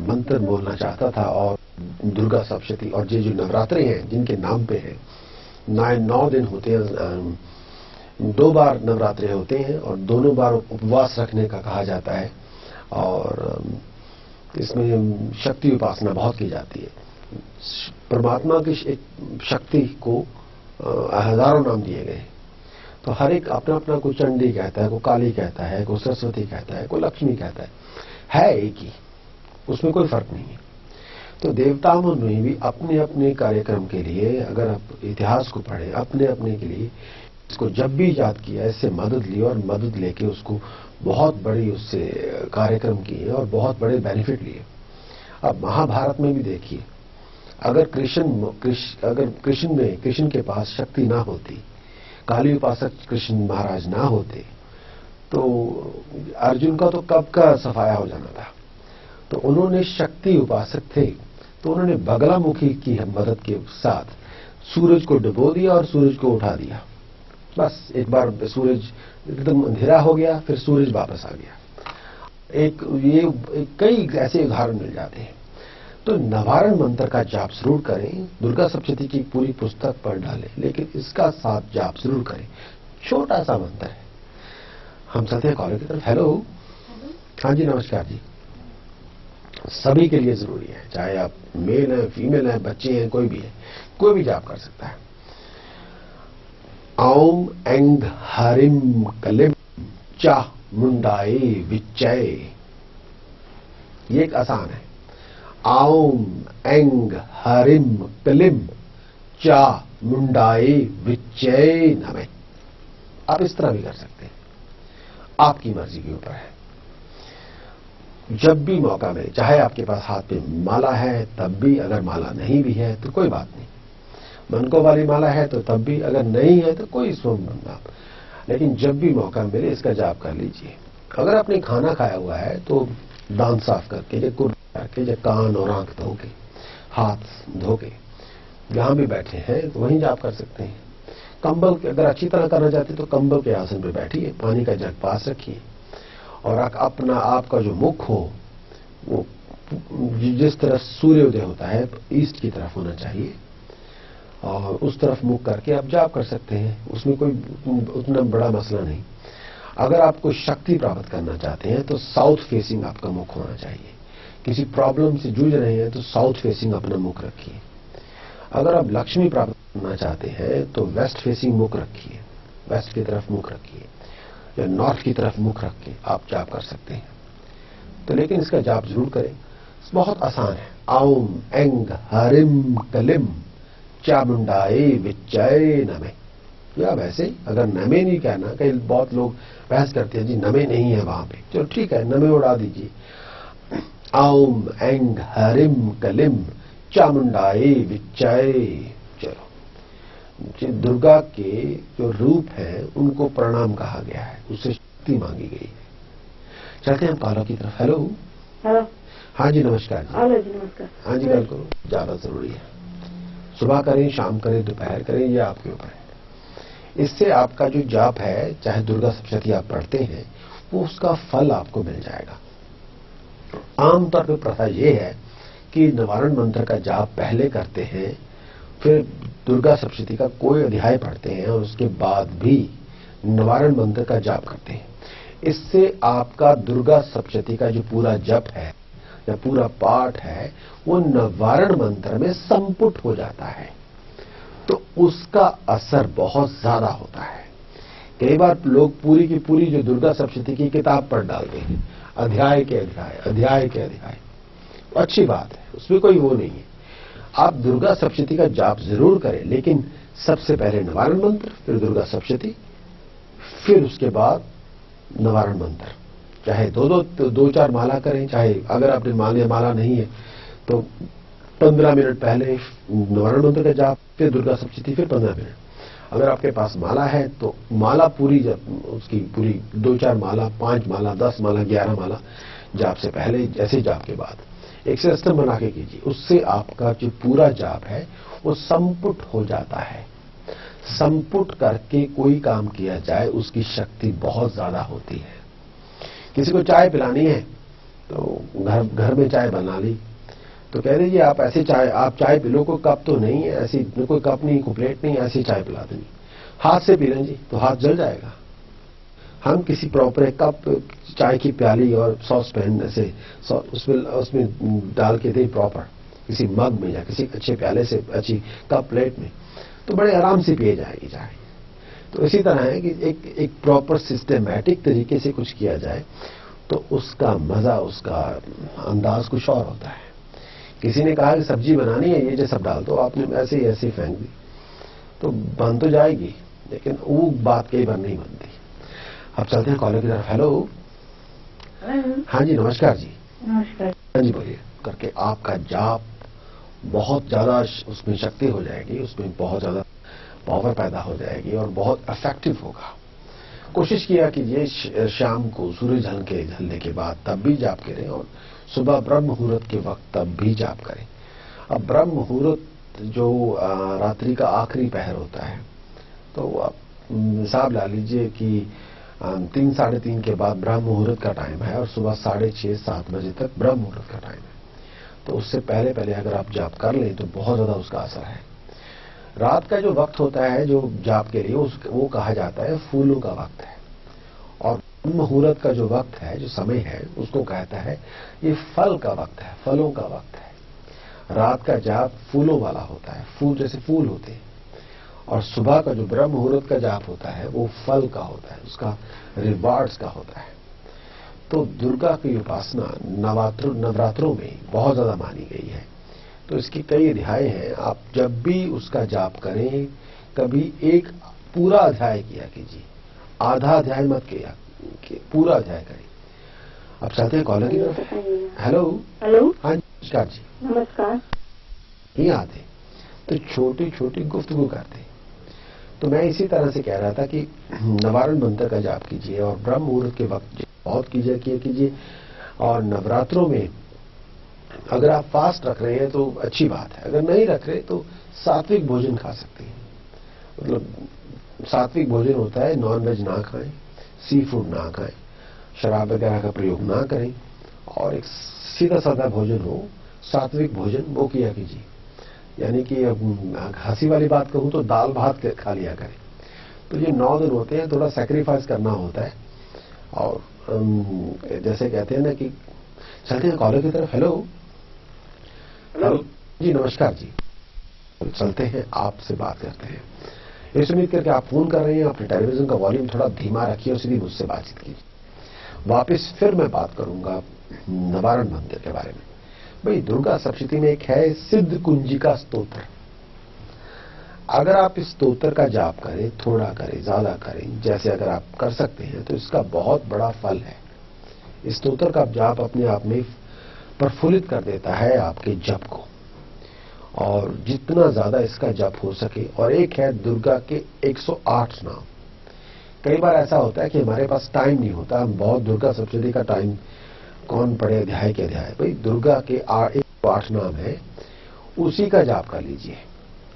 मंत्र बोलना चाहता था और दुर्गा सप्तशती और ये जो नवरात्रे हैं जिनके नाम पे हैं 9 दिन होते हैं, 2 बार नवरात्रे होते हैं और दोनों बार उपवास रखने का कहा जाता है और इसमें शक्ति उपासना बहुत की जाती है। परमात्मा की एक शक्ति को हजारों नाम दिए गए, तो हर एक अपना अपना, कोई चंडी कहता है, कोई काली कहता है, कोई सरस्वती कहता है, कोई लक्ष्मी कहता है एक ही, उसमें कोई फर्क नहीं है। तो देवताओं ने भी अपने अपने कार्यक्रम के लिए, अगर आप इतिहास को पढ़ें, अपने अपने के लिए इसको जब भी याद किया, इससे मदद ली और मदद लेके उसको बहुत बड़ी उससे कार्यक्रम किए और बहुत बड़े बेनिफिट लिए। अब महाभारत में भी देखिए, अगर कृष्ण के पास शक्ति ना होती, काली उपासक कृष्ण महाराज ना होते, तो अर्जुन का तो कब का सफाया हो जाना था। तो उन्होंने शक्ति उपासक थे, तो उन्होंने बगलामुखी की मदद के साथ सूरज को डुबो दिया और सूरज को उठा दिया। बस एक बार सूरज एकदम अंधेरा हो गया, फिर सूरज वापस आ गया। कई ऐसे उदाहरण मिल जाते हैं। तो नवारण मंत्र का जाप जरूर करें। दुर्गा सप्तशती की पूरी पुस्तक पढ़ डालें, लेकिन इसका साथ जाप जरूर करें। छोटा सा मंत्र है। हम चलते हैं कॉलर की तरफ। हेलो। हाँ जी, नमस्कार जी। सभी के लिए जरूरी है, चाहे आप मेल हैं, फीमेल हैं, बच्चे हैं, कोई भी है, कोई भी जाप कर सकता है। ओम एंग हरिम कलिम चा मुंडाए विच्चय। ये एक आसान है। ओम एंग हरिम कलिम चा मुंडाए विच्चय नमः। आप इस तरह भी कर सकते हैं, आपकी मर्जी के ऊपर है। जब भी मौका मिले, चाहे आपके पास हाथ पे माला है तब भी, अगर माला नहीं भी है तो कोई बात नहीं, मनको वाली माला है तो तब भी, अगर नहीं है तो कोई सोम बनना, लेकिन जब भी मौका मिले इसका जाप कर लीजिए। अगर आपने खाना खाया हुआ है तो दांत साफ करके, या कुर्बान करके, या कान और आंख धो के, हाथ धो के, जहां भी बैठे हैं तो वहीं जाप कर सकते हैं। कंबल के, अगर अच्छी तरह करना चाहते तो कंबल के आसन पर बैठिए, पानी का जग पास रखिए और अपना आपका जो मुख हो वो जिस तरफ सूर्योदय होता है ईस्ट की तरफ होना चाहिए और उस तरफ मुख करके आप जाप कर सकते हैं। उसमें कोई उतना बड़ा मसला नहीं। अगर आपको शक्ति प्राप्त करना चाहते हैं तो साउथ फेसिंग आपका मुख होना चाहिए। किसी प्रॉब्लम से जूझ रहे हैं तो साउथ फेसिंग अपना मुख रखिए। अगर आप लक्ष्मी प्राप्त करना चाहते हैं तो वेस्ट फेसिंग मुख रखिए, वेस्ट की तरफ मुख रखिए, या नॉर्थ की तरफ मुख रख के आप जाप कर सकते हैं। तो लेकिन इसका जाप जरूर करें, बहुत आसान है। ओम एंग हरिम कलिम चामुंडाए विच्चय नमः। या वैसे अगर नमे नहीं कहना, कई बहुत लोग बहस करते हैं जी नमे नहीं है वहां पे, चलो ठीक है, नमे उड़ा दीजिए। ओम एंग हरिम कलिम चामुंडाए विच्चय। चलो, दुर्गा के जो रूप है उनको प्रणाम कहा गया है, उससे शक्ति मांगी गई है। चलते हैं हम काला की तरफ। हेलो। हेलो। हाँ जी, नमस्कार जी। हेलो जी, नमस्कार। हाँ जी, कल करो, ज्यादा जरूरी है। सुबह करें, शाम करें, दोपहर करें, ये आपके ऊपर है। इससे आपका जो जाप है, चाहे दुर्गा सप्तशती आप पढ़ते हैं, वो उसका फल आपको मिल जाएगा। आमतौर पर प्रथा ये है कि निवारण मंत्र का जाप पहले करते हैं, फिर दुर्गा सप्तशती का कोई अध्याय पढ़ते हैं और उसके बाद भी निवारण मंत्र का जाप करते हैं। इससे आपका दुर्गा सप्तशती का जो पूरा जप है या पूरा पाठ है वो निवारण मंत्र में संपुट हो जाता है, तो उसका असर बहुत ज्यादा होता है। कई बार लोग पूरी की पूरी जो दुर्गा सप्तशती की किताब पढ़ डालते हैं, अध्याय के अध्याय, अध्याय के अध्याय। अच्छी बात है, उसमें कोई वो नहीं है। आप दुर्गा सप्तशती का जाप जरूर करें, लेकिन सबसे पहले निवारण मंत्र, फिर दुर्गा सप्तशती, फिर उसके बाद निवारण मंत्र। चाहे दो चार माला करें, चाहे अगर आपने माला नहीं है तो 15 मिनट पहले निवारण मंत्र का जाप, फिर दुर्गा सप्तशती, फिर 15 मिनट। अगर आपके पास माला है तो माला पूरी, उसकी पूरी 2-4 माला, 5 माला, 10 माला, 11 माला जाप से पहले, जैसे जाप के बाद एक सिस्टम बना के कीजिए। उससे आपका जो पूरा जाप है वो संपुट हो जाता है। संपुट करके कोई काम किया जाए उसकी शक्ति बहुत ज्यादा होती है। किसी को चाय पिलानी है तो घर में चाय बना ली, तो कह दीजिए आप ऐसे चाय, आप चाय पी लो, कोई कप तो नहीं है, ऐसी कोई कप नहीं, कोई प्लेट नहीं, ऐसी चाय पिला देंगे, हाथ से पी लें जी, तो हाथ जल जाएगा। हम किसी प्रॉपर कप चाय की प्याली और सॉस पैन ऐसे उसमें डाल के दें प्रॉपर किसी मग में या किसी अच्छे प्याले से, अच्छी कप प्लेट में, तो बड़े आराम से पिए जाएगी चाय। तो इसी तरह है कि एक प्रॉपर सिस्टमैटिक तरीके से कुछ किया जाए तो उसका मजा, उसका अंदाज कुछ और होता है। किसी ने कहा कि सब्जी बनानी है, ये जो सब डाल दो, आपने ऐसे ही ऐसे फेंक दी तो बन तो जाएगी, लेकिन वो बात कई बार नहीं बनती। अब चलते हैं कॉलर की तरफ। हेलो। हाँ जी, नमस्कार जी। नमस्कार। हाँ जी, बोलिए। करके आपका जाप बहुत ज्यादा उसमें शक्ति हो जाएगी, उसमें बहुत ज्यादा पावर पैदा हो जाएगी और बहुत इफेक्टिव होगा। कोशिश किया कीजिए शाम को सूरज ढलने के बाद तब भी जाप करें और सुबह ब्रह्म मुहूर्त के वक्त तब भी जाप करें। अब ब्रह्म मुहूर्त जो रात्रि का आखिरी पहर होता है, तो आप हिसाब ला लीजिए कि 3 साढ़े 3 के बाद ब्रह्म मुहूर्त का टाइम है और सुबह 6:30 7 बजे तक ब्रह्म मुहूर्त का टाइम है। तो उससे पहले अगर आप जाप कर लें तो बहुत ज्यादा उसका असर है। रात का जो वक्त होता है जो जाप के लिए, वो कहा जाता है फूलों का वक्त है, और मुहूर्त का जो वक्त है, जो समय है, उसको कहता है ये फल का वक्त है, फलों का वक्त है। रात का जाप फूलों वाला होता है, फूल जैसे फूल होते हैं, और सुबह का जो ब्रह्म मुहूर्त का जाप होता है वो फल का होता है, उसका रिवार्ड्स का होता है। तो दुर्गा की उपासना नवरात्रों में बहुत ज्यादा मानी गई है, तो इसकी कई अध्याय हैं। आप जब भी उसका जाप करें, कभी एक पूरा अध्याय किया कीजिए, आधा अध्याय मत किया, पूरा अध्याय करें। अब चलते हैं कॉलर की तरफ। हेलो। हेलो। हाँ नमस्कार जी। नमस्कार। नहीं आते तो छोटी छोटी गुफ्तगू करते। तो मैं इसी तरह से कह रहा था कि नवारण मंत्र का जाप कीजिए और ब्रह्म मुहूर्त के वक्त बहुत कीजिए, और नवरात्रों में अगर आप फास्ट रख रहे हैं तो अच्छी बात है, अगर नहीं रख रहे तो सात्विक भोजन खा सकते हैं। मतलब सात्विक भोजन होता है नॉन वेज ना खाएं, सी फूड ना खाएं, शराब वगैरह का प्रयोग ना करें, और एक सीधा साधा भोजन हो, सात्विक भोजन वो किया कीजिए। यानी कि हंसी वाली बात कहूं तो दाल भात खा लिया करें। तो ये 9 दिन होते हैं, थोड़ा सैक्रिफाइस करना होता है, और जैसे कहते हैं ना कि चलते हैं कॉलर की तरफ। हेलो। हेलो जी, नमस्कार जी। चलते हैं, आपसे बात करते हैं। इस उम्मीद करके आप फोन कर रहे हैं, अपने टेलीविजन का वॉल्यूम थोड़ा धीमा रखिए और सीधी मुझसे बातचीत कीजिए। वापस फिर मैं बात करूंगा नवारण मंत्र के बारे में। भाई, दुर्गा सप्तशती में एक है सिद्ध कुंजिका स्तोत्र। अगर आप इस स्तोत्र का जाप करें, थोड़ा करें, ज्यादा करें, जैसे अगर आप कर सकते हैं, तो इसका बहुत बड़ा फल है। इस स्तोत्र का जाप अपने आप में प्रफुल्लित कर देता है आपके जप को, और जितना ज्यादा इसका जप हो सके। और एक है दुर्गा के 108 नाम। कई बार ऐसा होता है कि हमारे पास टाइम नहीं होता, हम बहुत दुर्गा सप्तशती का टाइम कौन पढ़े अध्याय के अध्याय। भाई, दुर्गा के 108 नाम है, उसी का जाप कर लीजिए।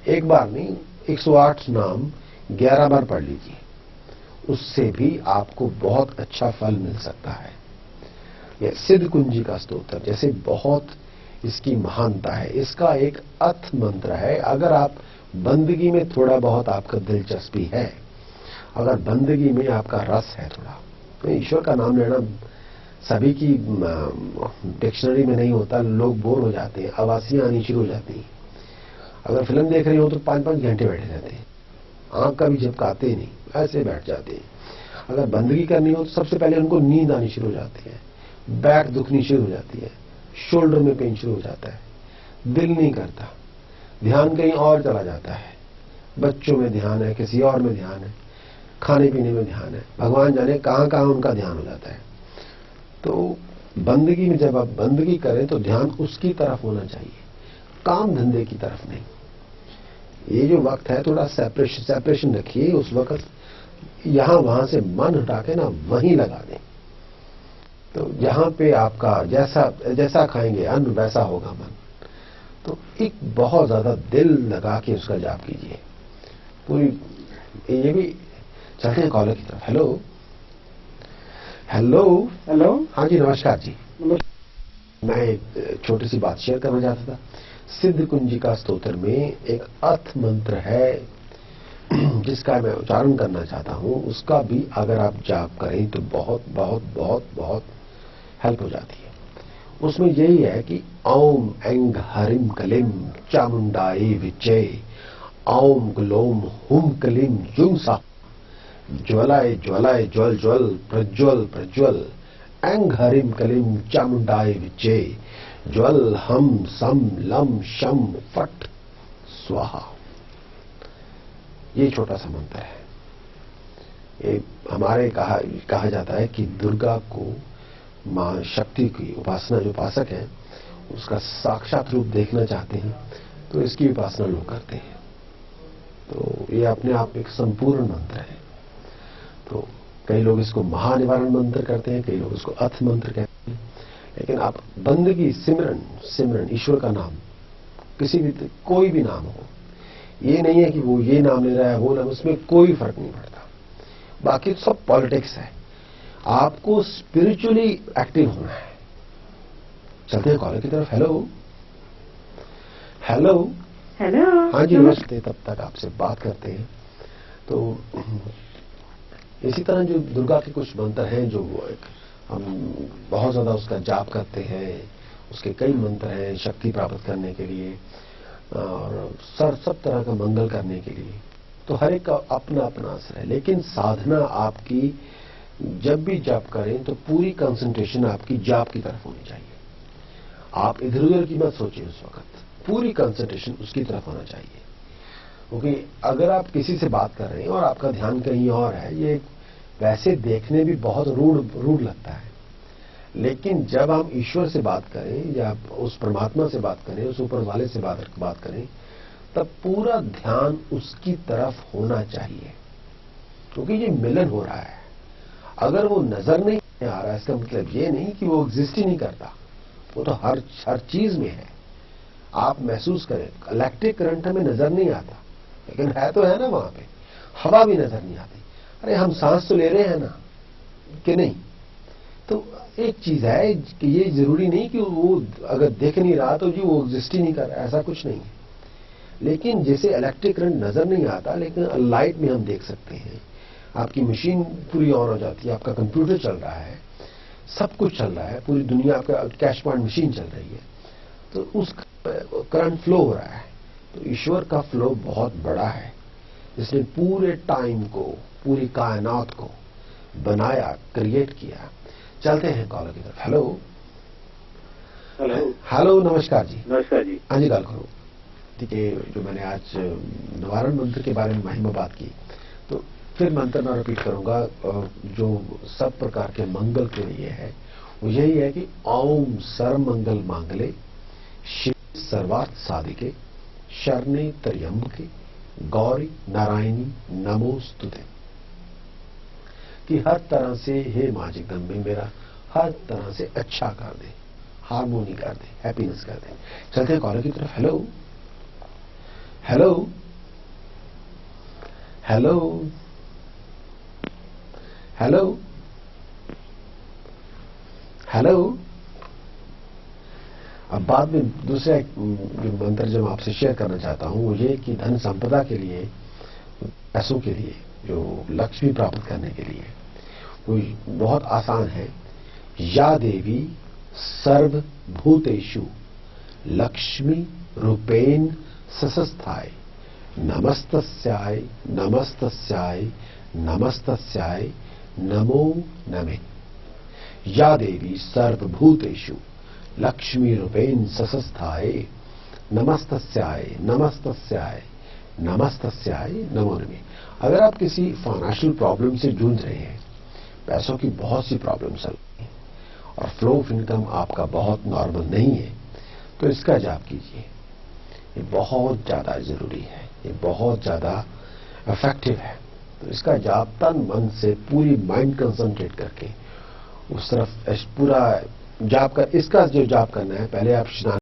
एक बार नहीं, 108 नाम 11 बार पढ़ लीजिए, उससे भी आपको बहुत अच्छा फल मिल सकता है। यह सिद्ध कुंजिका स्तोत्र जैसे बहुत इसकी महानता है। इसका एक अर्थ मंत्र है। अगर आप बंदगी में थोड़ा बहुत आपका दिलचस्पी है, अगर बंदगी में आपका रस है थोड़ा, तो ईश्वर का नाम लेना सभी की डिक्शनरी में नहीं होता, लोग बोर हो जाते हैं, आवासियां आनी शुरू हो जाती हैं। अगर फिल्म देख रहे हो तो 5-5 घंटे बैठे रहते हैं, आंख का भी झपकाते नहीं, ऐसे बैठ जाते हैं। अगर बंदगी करनी हो तो सबसे पहले उनको नींद आनी शुरू हो जाती है, बैक दुखनी शुरू हो जाती है, शोल्डर में पेन शुरू हो जाता है, दिल नहीं करता, ध्यान कहीं और चला जाता है, बच्चों में ध्यान है, किसी और में ध्यान है, खाने पीने में ध्यान है, भगवान जाने कहां कहां उनका ध्यान हो जाता है। तो बंदगी में जब आप बंदगी करें तो ध्यान उसकी तरफ होना चाहिए, काम धंधे की तरफ नहीं। ये जो वक्त है थोड़ा सेपरेशन रखिए। उस वक्त यहां वहां से मन हटा के ना वहीं लगा दें, तो जहां पे आपका जैसा खाएंगे अन्न वैसा होगा मन। तो एक बहुत ज्यादा दिल लगा के उसका जाप कीजिए पूरी। ये भी चलते हैं कॉलर की तरफ। हेलो। हेलो। हेलो। हाँ जी, नमस्कार जी। मैं एक छोटी सी बात शेयर करना चाहता था। सिद्ध कुंजिका स्तोत्र में एक अर्थ मंत्र है जिसका मैं उच्चारण करना चाहता हूं। उसका भी अगर आप जाप करें तो बहुत बहुत बहुत बहुत हेल्प हो जाती है। उसमें यही है कि ओम ऐंग हरिम कलिम चामुंडाए विचय, ओम ग्लोम हुम कलिम जुंसा, ज्वलाय ज्वलाय ज्वल ज्वल प्रज्वल प्रज्वल, ऐंग हरिम कलिम चामुंडाए विचय, ज्वल हम सम लम शम फट स्वाहा। ये छोटा सा मंत्र है। ये हमारे कहा जाता है कि दुर्गा को, मां शक्ति की उपासना, जो उपासक है उसका साक्षात रूप देखना चाहते हैं तो इसकी उपासना लोग करते हैं। तो ये अपने आप एक संपूर्ण मंत्र है। तो कई लोग इसको महानिवारण मंत्र करते हैं, कई लोग इसको अर्थ मंत्र कहते हैं। लेकिन आप बंदगी, सिमरन ईश्वर का नाम, किसी भी कोई भी नाम हो, ये नहीं है कि वो ये नाम ले रहा है वो नाम, उसमें कोई फर्क नहीं पड़ता। बाकी तो सब पॉलिटिक्स है। आपको स्पिरिचुअली एक्टिव होना है। चलते हैं कॉलर की तरफ। Hello hello hello. हाँ जी नमस्ते। तब तक आपसे बात करते हैं। तो इसी तरह जो दुर्गा के कुछ मंत्र हैं जो हम बहुत ज्यादा उसका जाप करते हैं, उसके कई मंत्र हैं शक्ति प्राप्त करने के लिए और सब तरह का मंगल करने के लिए। तो हर एक का अपना अपना असर है। लेकिन साधना आपकी जब भी जाप करें तो पूरी कंसंट्रेशन आपकी जाप की तरफ होनी चाहिए। आप इधर उधर की मत सोचिए उस वक्त, पूरी कंसंट्रेशन उसकी तरफ होना चाहिए। क्योंकि अगर आप किसी से बात कर रहे हैं और आपका ध्यान कहीं और है, ये वैसे देखने भी बहुत रूढ़ लगता है। लेकिन जब हम ईश्वर से बात करें या उस परमात्मा से बात करें, उस ऊपर वाले से बात करें, तब पूरा ध्यान उसकी तरफ होना चाहिए। क्योंकि ये मिलन हो रहा है। अगर वो नजर नहीं आ रहा है इसका मतलब ये नहीं कि वो एग्जिस्ट ही नहीं करता, वो तो हर चीज में है। आप महसूस करें, इलेक्ट्रिक करंट हमें नजर नहीं आता लेकिन है तो है ना वहां पे। हवा भी नजर नहीं आती, अरे हम सांस तो ले रहे हैं ना कि नहीं। तो एक चीज है कि ये जरूरी नहीं कि वो अगर दिख नहीं रहा तो जी वो एग्जिस्ट ही नहीं कर रहा, ऐसा कुछ नहीं है। लेकिन जैसे इलेक्ट्रिक करंट नजर नहीं आता लेकिन लाइट में हम देख सकते हैं। आपकी मशीन पूरी ऑन हो जाती है, आपका कंप्यूटर चल रहा है, सब कुछ चल रहा है, पूरी दुनिया, आपका कैश पॉइंट मशीन चल रही है, तो उस करंट फ्लो हो रहा है। तो ईश्वर का फ्लो बहुत बड़ा है, जिसने पूरे टाइम को, पूरी कायनात को बनाया, क्रिएट किया। चलते हैं कॉलर की तरफ। हेलो हेलो हेलो नमस्कार जी। नमस्कार जी। हाँ जी गल करो। ठीक है, जो मैंने आज निवारण मंत्र के बारे में महिमा बात की, तो फिर मंत्र मैं रिपीट करूंगा जो सब प्रकार के मंगल के लिए है। वो यही है कि ओम सर्वमंगल मांगले शिव सर्वार्थ साधिके शरणे त्र्यंबके गौरी नारायणी नमोस्तुते। कि हर तरह से हे मां जगदम्बे मेरा हर तरह से अच्छा कर दे, हार्मोनी कर दे, हैप्पीनेस कर दे। चलते हैं कॉलर की तरफ। Hello hello hello hello hello. अब बाद में दूसरा एक जो मंत्र जो मैं आपसे शेयर करना चाहता हूं वो ये कि धन संपदा के लिए, पैसों के लिए, जो लक्ष्मी प्राप्त करने के लिए, वो बहुत आसान है। या देवी सर्वभूतेषु लक्ष्मी रूपेण ससस्थाय नमस्तस्याय नमस्तस्याय नमस्तस्याय नमो नमे। या देवी सर्वभूतेषु लक्ष्मी रूपेण ससस्थाय नमस्तस्याय नमस्तस्याय नमस्तस्याय नमो नमे। अगर आप किसी फाइनेंशियल प्रॉब्लम से जूझ रहे हैं, पैसों की बहुत सी प्रॉब्लम चल रही है और फ्लो ऑफ इनकम आपका बहुत नॉर्मल नहीं है, तो इसका जाप कीजिए। ये बहुत ज्यादा जरूरी है, ये बहुत ज्यादा इफेक्टिव है। तो इसका जाप तन मन से पूरी माइंड कंसंट्रेट करके उस तरफ पूरा जाप कर, इसका जो जाप करना है, पहले आप स्नान